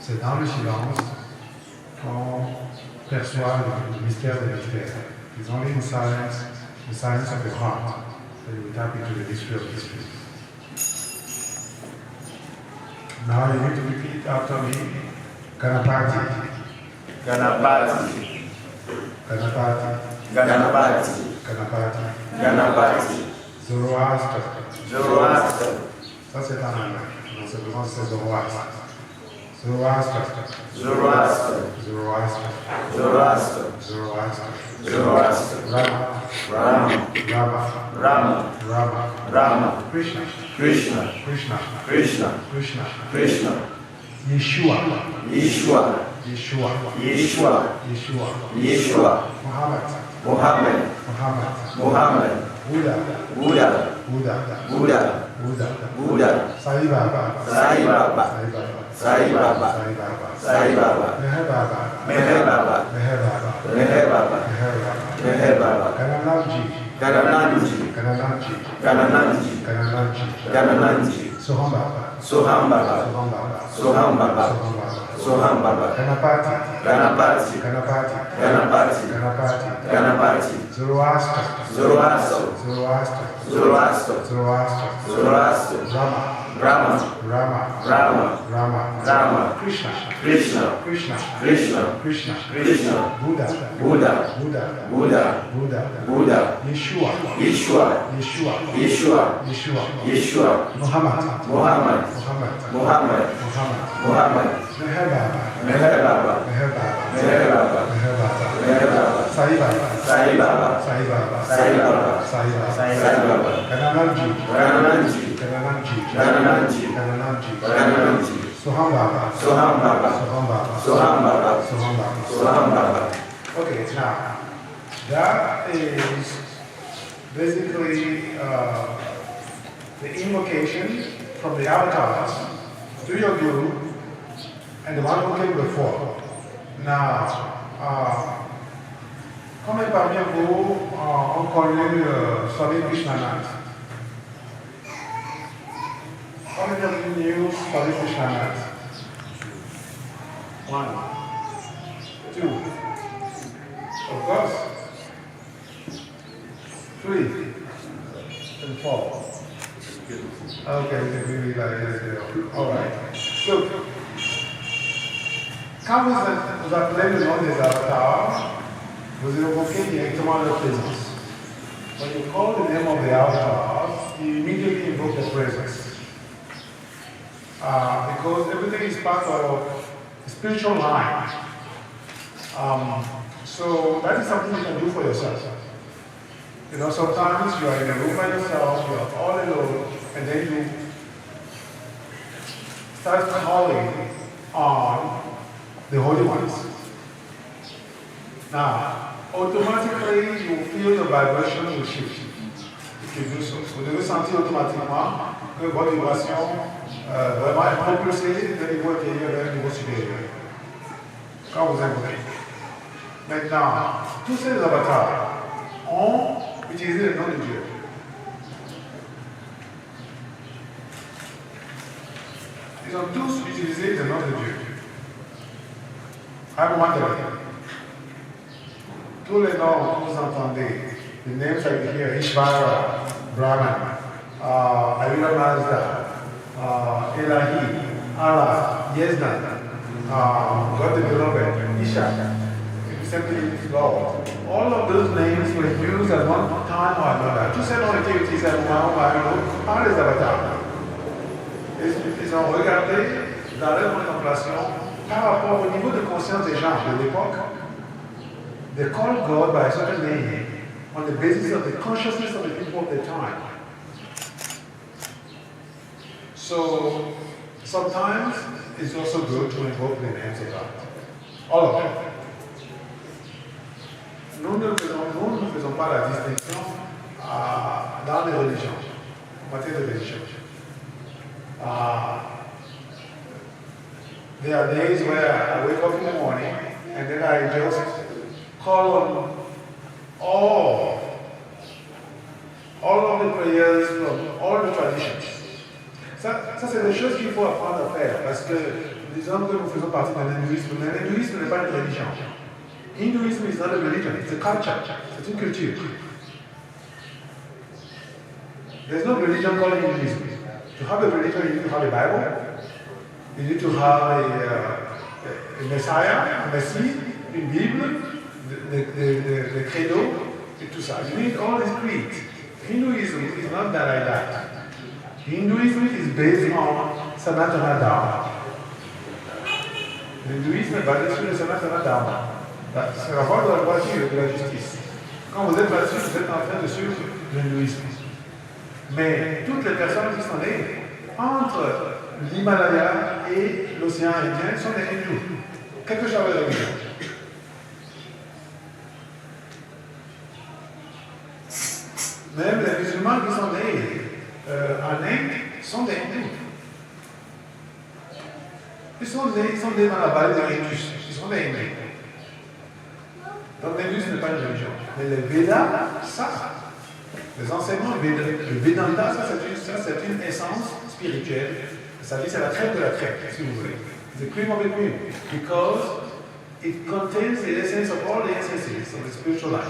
C'est dans le silence qu'on perçoit le mystère des mystères. It's only in silence, the silence of the heart, that you tap into the mystery of mystery. Now you need to repeat after me. Ganapati. Ganapati. Ganapati. Ganapati. Ganapati. Ganapati. Zoroaster. Zoroaster. Ça c'est en anglais. Non, c'est vraiment c'est Zoroaster. Zoroaster. Zoroaster. Zoroaster. Zoroaster. Zoroaster. Zoroaster. Rama. Rama. Rama. Rama. Rama. Rama. Krishna. Krishna. Krishna. Krishna. Krishna. Krishna. Yeshua. Yeshua. Yeshua. Yeshua. Yeshua. Yeshua. Muhammad. Muhammad. Muhammad. Muhammad. Buddha. Buddha. Buddha. Buddha. Buddha. Buddha. Sai Baba. Sai Baba. Sai Baba. Sai Baba. Sai Baba. Sai Baba. Meher Baba. Meher Baba. Meher Baba. Meher Baba. Meher Baba. Meher Baba. Ganananji. Ganananji. Ganananji. Ganananji. Ganananji. Ganananji. Soham Baba. Soham Baba. Soham Baba. Soham Baba. Soham Baba. Ganapati. Ganapati. Ganapati. Ganapati. Ganapati. Ganapati. Zoroaster. Zoroaster. Zoroaster. Zoroaster. Zoroaster. Zoroaster. Rama. Rama. Rama. Rama. Rama. Rama. Krishna. Krishna. Krishna. Krishna. Krishna. Krishna. Buddha. Buddha. Buddha. Buddha. Buddha. Buddha. Yeshua. Yeshua. Yeshua. Yeshua. Yeshua. Yeshua. Muhammad. Muhammad. Muhammad. Muhammad. Muhammad. Muhammad. Meher Baba. Meher Baba. Meher Baba. Meher Baba. Meher Baba. Meher Baba. Sai Baba. Sai Baba. Sai Baba. Sai Baba. Sai Baba. Sai Baba. Ganananji. Ganananji. Ganananji. Ganananji. Ganananji. Ganananji. Soham Baba. Soham Baba. Soham Baba. Soham Baba. Soham Baba. Soham Baba. Okay, now that is basically the invocation from the avatars to your guru and the one who came before. Now, combien parmi vous ont connu Swami Krishnanath? Combien of you knew Swami Krishnanath? 1, 2, of course, 3, and 4. Okay, we can really like this. All right. Look, quand vous appelez le nom des avatars, vous évoquez directement leur présence. When you call the name of the avatars, you immediately invoke the presence. Because everything is part of the spiritual line. So that is something you can do for yourself. You know, sometimes you are in a room by yourself, you are all alone, and then you start calling on the Holy Ones. Now, automatically you feel the vibration will shift if you do so. Vous devez sentir automatiquement que votre vibration vraiment est propulsée d'un niveau inférieur vers un niveau supérieur. Quand vous invoquez. Maintenant, tous ces avatars ont utilisé le nom de Dieu. Ils ont tous utilisé le nom de Dieu. I'm wondering. Tous les noms que vous entendez, the names that you hear, Ishvara, Brahman, Avira Mazda, Elahi, Allah, Yezdan, God the Beloved, Isha, simply Lord. All of those names were used at one time or another. Tous ces noms étaient utilisés à un moment ou à un autre par les avatars. Ils ont regardé dans leur contemplation par rapport au niveau de conscience des gens de l'époque. They called God by a certain name on the basis of the consciousness of the people of the time. So sometimes it's also good to invoke the names of God. All of them. Nous ne faisons pas la distinction dans les religions, en matière de religion. There are days where I wake up in the morning and then I just call on all of the prayers from all the traditions. Ça c'est des choses qu'il faut apprendre à faire parce que disons que nous faisons partie d'un hindouisme. Mais l'hindouisme n'est pas une religion. Hinduism is not a religion, it's a culture. C'est une culture. There's no religion called Hinduism. To have a religion, you need to have a Bible. You need to have a Messiah, un Messie, une Bible, the credo, et tout ça. You need all these creeds. Hinduism is not that like that. Hinduism is based on Sanatana Dharma. L'hindouisme est basé sur le Sanatana Dharma. C'est la voie de la voiture de la justice. Quand vous êtes là-dessus, vous êtes en train de suivre l'hindouisme. Mais toutes les personnes qui sont nées entre l'Himalaya et l'océan Indien sont des hindous. Quelque chose avec la religion. Même les musulmans qui sont nés en Inde sont des hindous. Ils sont nés dans la vallée de l'Indus. Ils sont des hindous. Donc l'hindouisme n'est pas une religion. Mais les Védas, ça, les enseignements le Vedanta, ça c'est une essence spirituelle. Ça dit c'est la crème de la crème, si vous voulez. The cream of the cream. Because it contains the essence of all the essences of the spiritual life.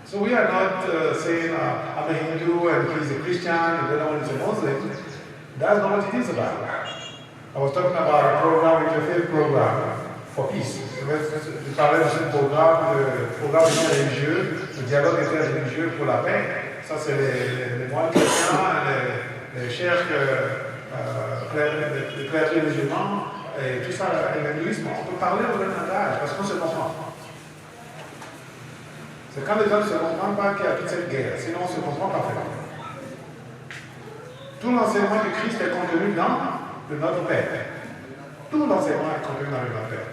So we are not saying I'm a Hindu and he's a Christian and the other one is a Muslim. That's not what it is about. I was talking about a program, interfaith program for peace. Je parlais de ce programme interreligieux, le dialogue interreligieux pour la paix. Ça, c'est les moines chrétiens, les chers clergés musulmans, et tout ça, l'hindouisme. On peut parler au même langage parce qu'on se comprend. C'est quand les gens ne se comprennent pas qu'il y a toute cette guerre, sinon on se comprend parfaitement. Tout l'enseignement du Christ est contenu dans le Notre Père. Tout l'enseignement est contenu dans le Notre Père.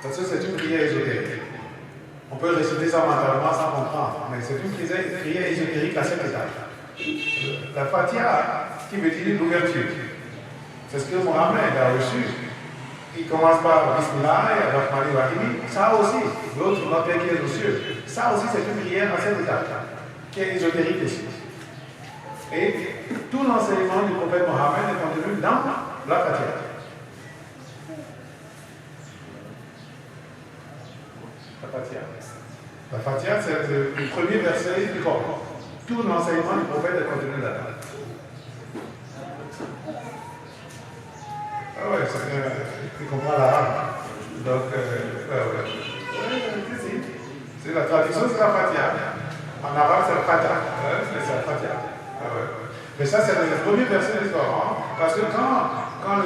Parce que c'est une prière ésotérique. On peut réciter ça mentalement sans comprendre, mais c'est une prière ésotérique à cette étape. La Fatiha, qui veut dire l'ouverture, c'est ce que Mohamed a reçu. Il commence par Bismillah et Rahmani Rahim. Ça aussi, l'autre, notre Père qui est aux cieux. Ça aussi, c'est une prière à cette étape, qui est ésotérique aussi. Et tout l'enseignement du prophète Mohammed est contenu dans la Fatiha. La Fatiha, c'est le premier verset du Coran. Tout l'enseignement du prophète est contenu là-dedans. Ah ouais, tu comprends l'arabe. Donc, c'est la traduction, c'est la Fatiha. En arabe, c'est la Fatiha. C'est la Fatiha. Ah ouais. Mais ça, c'est le premier verset du Coran. Parce que quand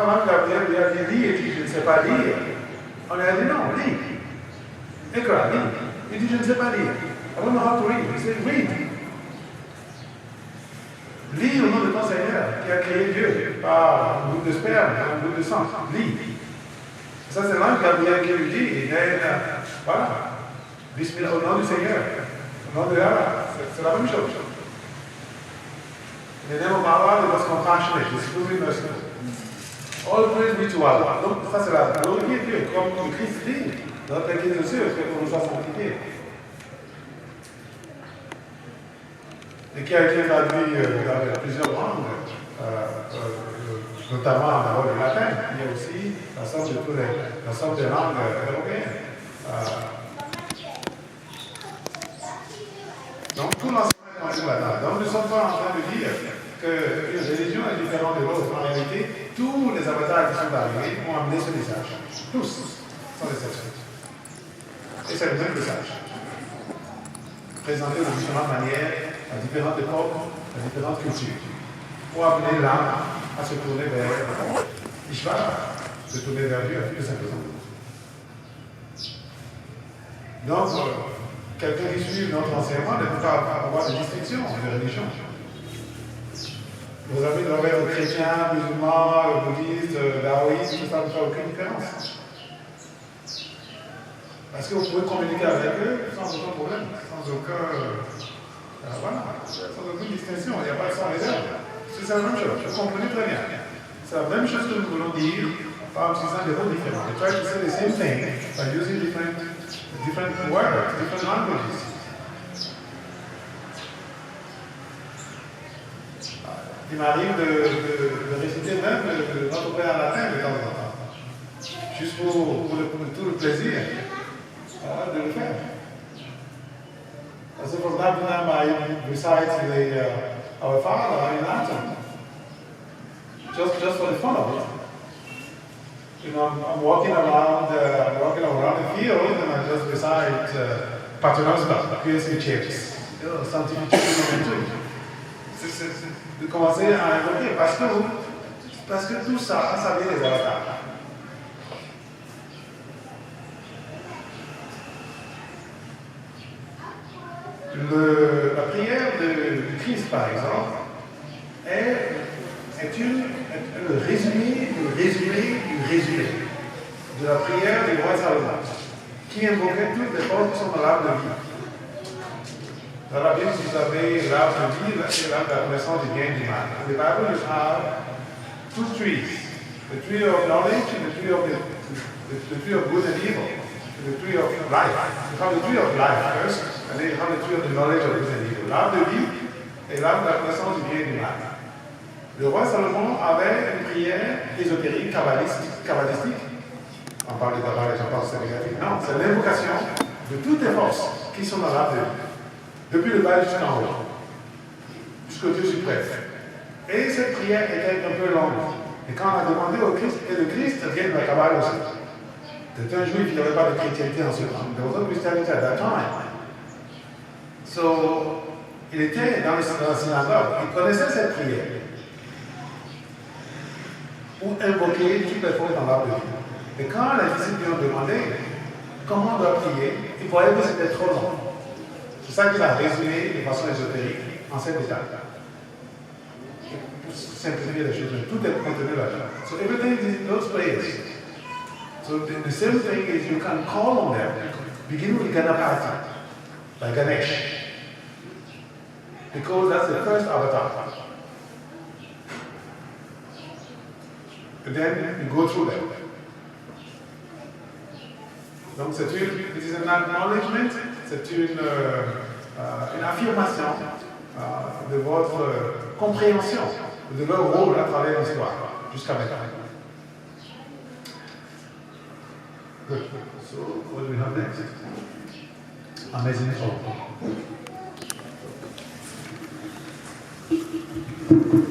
l'ange Gabriel lui a dit, il dit, je ne sais pas lire, on lui a dit non, lis. Écran, lis. Il dit, je ne sais pas lire. I don't know how to read. Il dit, read. Lis au nom de ton Seigneur qui a créé Dieu par un bout de sperme, un bout de sang. Lis. Ça, c'est l'ange Gabriel qui lui dit, voilà. Bismillah, au nom du Seigneur, au nom de Allah. C'est la même chose. In the name of Allah, it was compassionate, exclusively merciful. All praise be to Allah. Donc, ça, c'est la glorifier Dieu, comme le Christ dit, dans notre Église de Dieu, c'est pour nous faire sanctifier. Et qui a été traduit dans plusieurs langues, notamment en arabe et latin. Il y a aussi l'ensemble des langues européennes. Donc, tout l'ensemble est contenu là-dedans. Donc, nous ne sommes pas en train de dire qu'une religion est différente de l'autre. En réalité, tous les avatars qui sont arrivés ont amené ce message. Tous, sans exception. Et c'est le même message. Présenté de différentes manières, à différentes époques, à différentes cultures, pour amener l'âme à se tourner vers Ishvara, se tourner vers Dieu, tout simplement. Donc, quelqu'un qui suit notre enseignement ne peut pas avoir de distinction de religion. Vous avez chrétiens, musulmans, bouddhistes, taoïstes, tout ça ne fait aucune différence. Parce que vous pouvez communiquer avec eux sans aucun problème, sans aucune distinction, il n'y a pas de sans réserve. C'est la même chose, vous comprenez très bien. C'est la même chose que nous voulons dire par utilisant des mots différents. We try to say the same thing by using different different words, different languages. Il m'arrive de réciter même notre Père en latin de temps en temps, juste pour tout le plaisir de le faire. So from time to time I recite Our Father in Latin, just for the fun of it. You know, I'm walking around the field and I just recite Pater Noster, Kyrie Eleison, Sanctificatus Nomen. De commencer à invoquer parce que tout ça, ça vient des avatars. La prière du Christ, par exemple, est le résumé de la prière du roi Salomon, qui invoquait toutes les forces qui sont dans l'arbre de vie. Dans la Bible, vous avez l'arbre de vie et l'arbre de la connaissance du bien et du mal. In the Bible, you have two trees, the tree of knowledge and the tree of good and evil, and the tree of life. You have the tree of life first, and then you have the tree of the knowledge of good and evil. L'arbre de vie et l'arbre de la connaissance du bien et du mal. Le roi Salomon avait une prière ésotérique, kabbalistique. On parle de Kabbalah, j'en parle sénégalais. Non, c'est l'invocation de toutes les forces qui sont dans l'arbre de vie. Depuis le bas jusqu'en haut, jusqu'au Dieu suprême. Et cette prière était un peu longue. Et quand on a demandé au Christ, et le Christ vient de la Kabbale aussi. C'était un juif, il n'y avait pas de chrétienté en ce temps. There was no Christianity at that time. So, il était dans la synagogue, il connaissait cette prière pour invoquer toutes les forces dans l'arbre de vie. Et quand les disciples lui ont demandé comment on doit prier, ils voyaient que c'était trop long. C'est ça qu'il a résumé de façon ésotérique en 7 étapes. Pour simplifier les choses, tout est contenu là-dedans. So everything is in those prayers. So the same thing is you can call on them. Begin with Ganapati, like Ganesh. Because that's the first avatar. And then you go through them. Donc c'est un acknowledgement, c'est une affirmation de votre compréhension de leur rôle à travers l'histoire, jusqu'à maintenant. Good. So, what do we have next? Amazing.